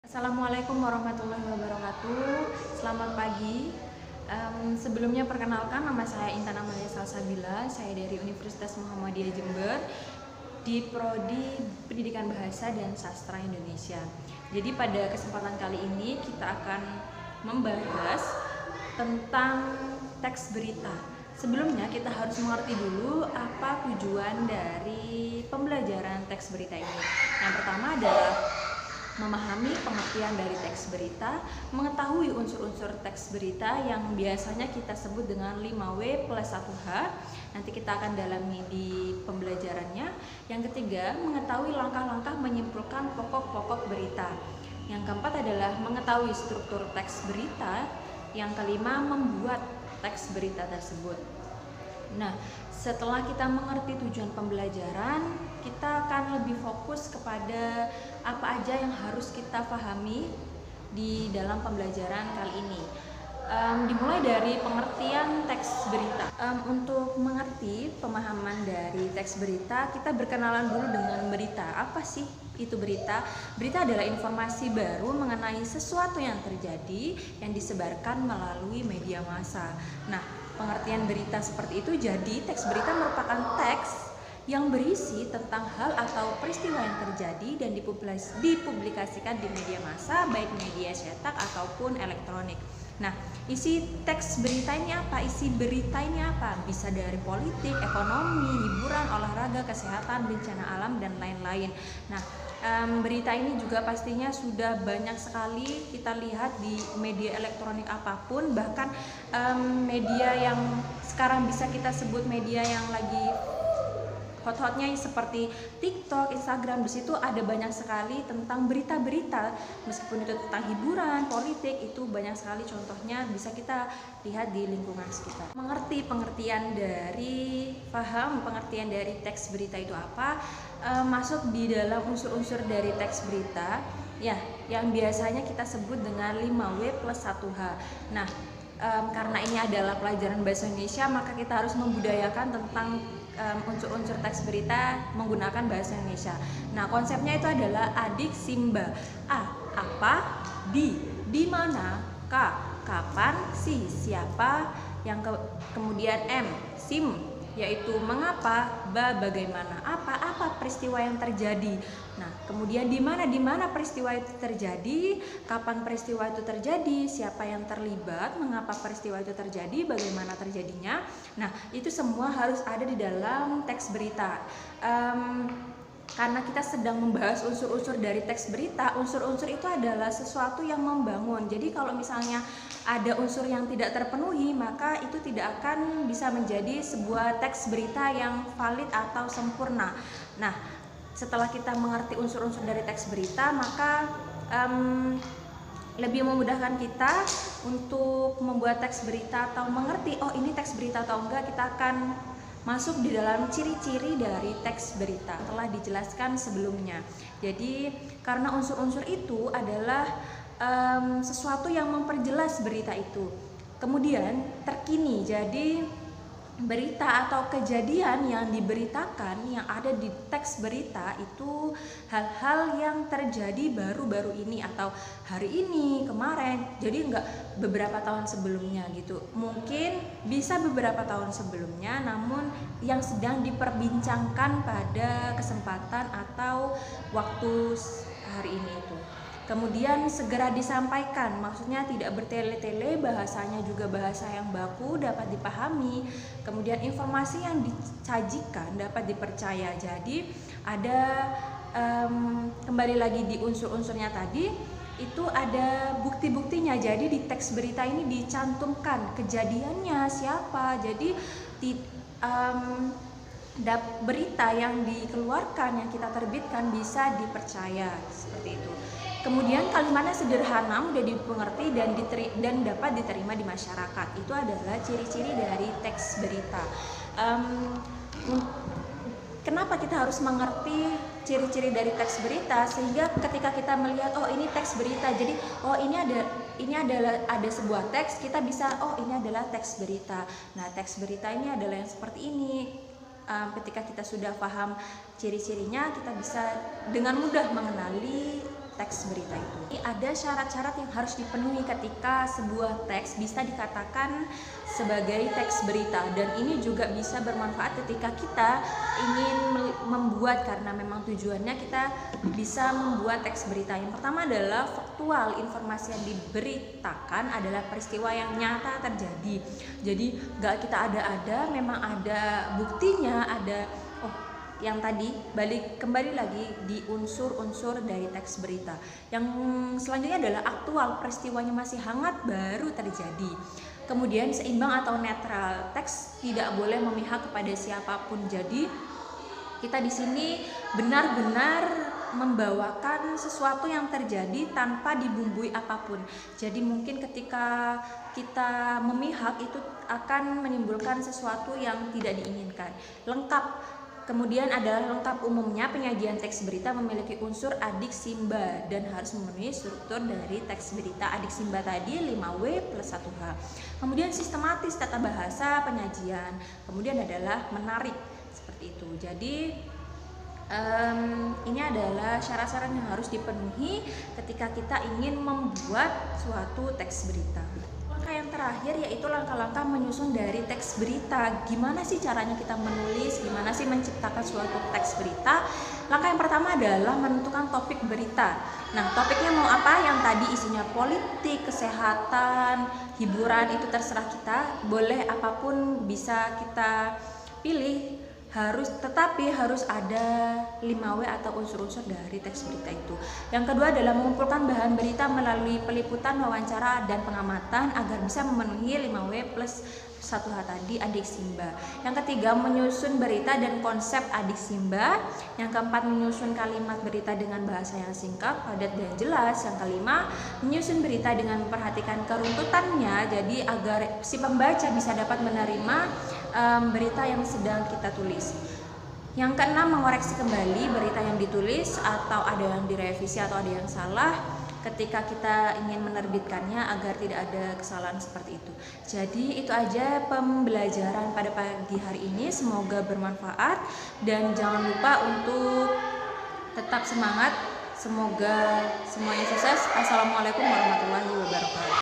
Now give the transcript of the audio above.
Assalamualaikum warahmatullahi wabarakatuh. Selamat pagi. Sebelumnya perkenalkan, nama saya Intan Amalia Salsabila. Saya dari Universitas Muhammadiyah Jember di Prodi Pendidikan Bahasa dan Sastra Indonesia. Jadi pada kesempatan kali ini kita akan membahas tentang teks berita. Sebelumnya kita harus mengerti dulu apa tujuan dari pembelajaran teks berita ini. Yang pertama adalah memahami pengertian dari teks berita, mengetahui unsur-unsur teks berita yang biasanya kita sebut dengan 5W plus 1H. Nanti kita akan dalami di pembelajarannya. Yang ketiga, mengetahui langkah-langkah menyimpulkan pokok-pokok berita. Yang keempat adalah mengetahui struktur teks berita. Yang kelima, membuat teks berita tersebut. Nah, setelah kita mengerti tujuan pembelajaran, kita akan lebih fokus kepada apa aja yang harus kita pahami di dalam pembelajaran kali ini. Dimulai dari pengertian teks berita. Untuk mengerti pemahaman dari teks berita, kita berkenalan dulu dengan berita. Apa sih itu berita? Berita adalah informasi baru mengenai sesuatu yang terjadi yang disebarkan melalui media massa. Nah, pengertian berita seperti itu, jadi teks berita merupakan teks yang berisi tentang hal atau peristiwa yang terjadi dan dipublikasikan di media massa, baik media cetak ataupun elektronik. Nah, isi teks berita ini apa? Isi berita ini apa? Bisa dari politik, ekonomi, hiburan, olahraga, kesehatan, bencana alam, dan lain-lain. Nah, berita ini juga pastinya sudah banyak sekali kita lihat di media elektronik apapun, bahkan media yang sekarang bisa kita sebut media yang lagi hot-hotnya seperti TikTok, Instagram, di situ ada banyak sekali tentang berita-berita, meskipun itu tentang hiburan, politik, itu banyak sekali contohnya bisa kita lihat di lingkungan sekitar. Mengerti pengertian dari teks berita itu apa, masuk di dalam unsur-unsur dari teks berita, ya, yang biasanya kita sebut dengan 5W plus 1H. Nah, karena ini adalah pelajaran bahasa Indonesia, maka kita harus membudayakan tentang unsur-unsur teks berita menggunakan bahasa Indonesia. Nah, konsepnya itu adalah adik simba. A, apa? Di mana? K, kapan? Si, siapa? Kemudian M, sim, yaitu mengapa, bagaimana, apa peristiwa yang terjadi. Nah, kemudian di mana peristiwa itu terjadi, kapan peristiwa itu terjadi, siapa yang terlibat, mengapa peristiwa itu terjadi, bagaimana terjadinya. Nah, itu semua harus ada di dalam teks berita. Karena kita sedang membahas unsur-unsur dari teks berita, unsur-unsur itu adalah sesuatu yang membangun. Jadi kalau misalnya ada unsur yang tidak terpenuhi, maka itu tidak akan bisa menjadi sebuah teks berita yang valid atau sempurna. Nah, setelah kita mengerti unsur-unsur dari teks berita, maka lebih memudahkan kita untuk membuat teks berita atau mengerti, oh ini teks berita atau enggak. Kita akan masuk di dalam ciri-ciri dari teks berita, telah dijelaskan sebelumnya. Jadi karena unsur-unsur itu adalah sesuatu yang memperjelas berita itu. Kemudian terkini, jadi berita atau kejadian yang diberitakan yang ada di teks berita itu hal-hal yang terjadi baru-baru ini atau hari ini, kemarin, jadi enggak beberapa tahun sebelumnya gitu. Mungkin bisa beberapa tahun sebelumnya, namun yang sedang diperbincangkan pada kesempatan atau waktu hari ini itu. Kemudian segera disampaikan, maksudnya tidak bertele-tele, bahasanya juga bahasa yang baku, dapat dipahami. Kemudian informasi yang disajikan dapat dipercaya. Jadi ada kembali lagi di unsur-unsurnya tadi, itu ada bukti-buktinya. Jadi di teks berita ini dicantumkan kejadiannya, siapa. Jadi berita yang dikeluarkan, yang kita terbitkan bisa dipercaya, seperti itu. Kemudian kalimatnya sederhana, mudah dimengerti dan dapat diterima di masyarakat. Itu adalah ciri-ciri dari teks berita. Kenapa kita harus mengerti ciri-ciri dari teks berita? Sehingga ketika kita melihat, oh ini teks berita, jadi oh ini adalah ada sebuah teks, kita bisa, oh ini adalah teks berita. Nah, teks berita ini adalah yang seperti ini. Ketika kita sudah paham ciri-cirinya, kita bisa dengan mudah mengenali teks berita itu. Ada syarat-syarat yang harus dipenuhi ketika sebuah teks bisa dikatakan sebagai teks berita, dan ini juga bisa bermanfaat ketika kita ingin membuat, karena memang tujuannya kita bisa membuat teks berita. Yang pertama adalah faktual, informasi yang diberitakan adalah peristiwa yang nyata terjadi. Jadi gak kita ada-ada, memang ada buktinya, ada yang tadi balik kembali lagi di unsur-unsur dari teks berita. Yang selanjutnya adalah aktual, peristiwanya masih hangat baru terjadi. Kemudian seimbang atau netral, teks tidak boleh memihak kepada siapapun. Jadi kita di sini benar-benar membawakan sesuatu yang terjadi tanpa dibumbui apapun. Jadi mungkin ketika kita memihak itu akan menimbulkan sesuatu yang tidak diinginkan. Lengkap. Kemudian adalah lengkap, umumnya penyajian teks berita memiliki unsur adik simba dan harus memenuhi struktur dari teks berita adik simba tadi 5W plus 1H. Kemudian sistematis tata bahasa penyajian. Kemudian adalah menarik, seperti itu. Jadi ini adalah syarat-syarat yang harus dipenuhi ketika kita ingin membuat suatu teks berita. Langkah yang terakhir yaitu langkah-langkah menyusun dari teks berita. Gimana sih caranya kita menulis, gimana sih menciptakan suatu teks berita? Langkah yang pertama adalah menentukan topik berita. Nah, topiknya mau apa? Yang tadi isinya politik, kesehatan, hiburan, itu terserah kita. Boleh apapun bisa kita pilih. Tetapi harus ada 5W atau unsur-unsur dari teks berita itu. Yang kedua adalah mengumpulkan bahan berita melalui peliputan, wawancara, dan pengamatan agar bisa memenuhi 5W plus 1H tadi adik simba. Yang ketiga menyusun berita dan konsep adik simba. Yang keempat menyusun kalimat berita dengan bahasa yang singkat, padat, dan jelas. Yang kelima menyusun berita dengan memperhatikan keruntutannya, jadi agar si pembaca bisa dapat menerima berita yang sedang kita tulis. Yang keenam mengoreksi kembali berita yang ditulis atau ada yang direvisi atau ada yang salah ketika kita ingin menerbitkannya agar tidak ada kesalahan seperti itu. Jadi itu aja pembelajaran pada pagi hari ini, semoga bermanfaat dan jangan lupa untuk tetap semangat. Semoga semuanya sukses. Assalamualaikum warahmatullahi wabarakatuh.